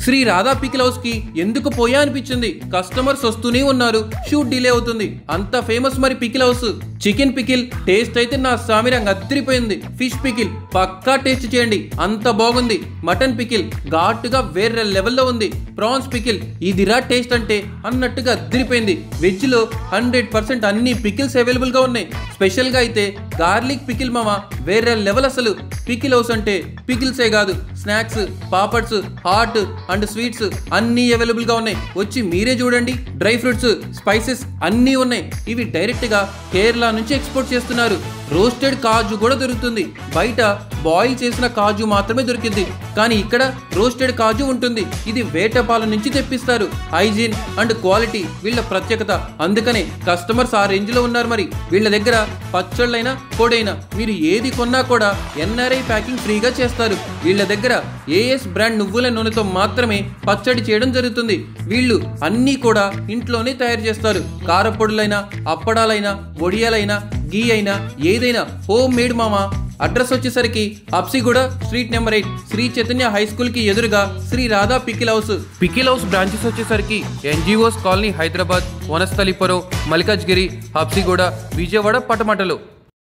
Shri Radha pickle house కి ఎందుకు పోయా అనిపించింది. కస్టమర్స్ వస్తూనే ఉన్నారు, షూట్ డిలే అవుతుంది. అంత ఫేమస్ మరి pickle house. Chicken pickle taste అయితే నా సామిరంగా అద్దరిపోయింది. ఫిష్ పికిల్ పక్కా టేస్ట్ చేయండి, అంత బాగుంది. మటన్ పికిల్ ఘాటుగా వేరే లెవెల్లో ఉంది. ప్రాన్స్ పికిల్ ఇదిరా టేస్ట్ అంటే అన్నట్టుగా అద్దరిపోయింది. వెజ్ లో 100% అన్ని పికిల్స్ అవైలబుల్ గా ఉన్నాయి. స్పెషల్ గా అయితే గార్లిక్ పికిల్ మామ వేరే లెవెల్. అసలు పికిల్ హౌస్ అంటే పికిల్సే కాదు, snacks, papads, hot and sweets అన్ని అవైలబుల్ గా ఉన్నాయి. వచ్చి మీరే చూడండి. డ్రై ఫ్రూట్స్, స్పైసెస్ అన్నీ ఉన్నాయి. ఇవి డైరెక్ట్ గా కేరళ నుంచి ఎక్స్పోర్ట్ చేస్తున్నారు. రోస్టెడ్ కాజు కూడా దొరుకుతుంది. బయట బాయిల్ చేసిన కాజు మాత్రమే దొరికింది, కానీ ఇక్కడ రోస్టెడ్ కాజు ఉంటుంది. ఇది వేటపాల నుంచి తెప్పిస్తారు. హైజీన్ అండ్ క్వాలిటీ వీళ్ళ ప్రత్యేకత. అందుకనే కస్టమర్స్ ఆ రేంజ్ లో ఉన్నారు. మరి వీళ్ళ దగ్గర పచ్చళ్ళైనా పొడైనా మీరు ఏది కొన్నా కూడా NRI ప్యాకింగ్ ఫ్రీగా చేస్తారు. వీళ్ళ దగ్గర AS బ్రాండ్ నువ్వుల నూనెతో మాత్రమే పచ్చడి చేయడం జరుగుతుంది. వీళ్ళు అన్నీ కూడా ఇంట్లోనే తయారు చేస్తారు. కారపొడులైనా, అప్పడాలైనా, వడియాలైనా, గీ అయినా ఏదైనా హోమ్ మేడ్ మామ. అడ్రస్ వచ్చేసరికి Apsiguda street number 8 Sri Chaitanya high school కి ఎదురుగా Sri Radha pickle house. Pickle house branches వచ్చేసరికి NGOs కాలనీ హైదరాబాద్, వనస్థలిపురం, మల్కాజ్గిరి, అప్సిగూడ, విజయవాడ, పటమటలు.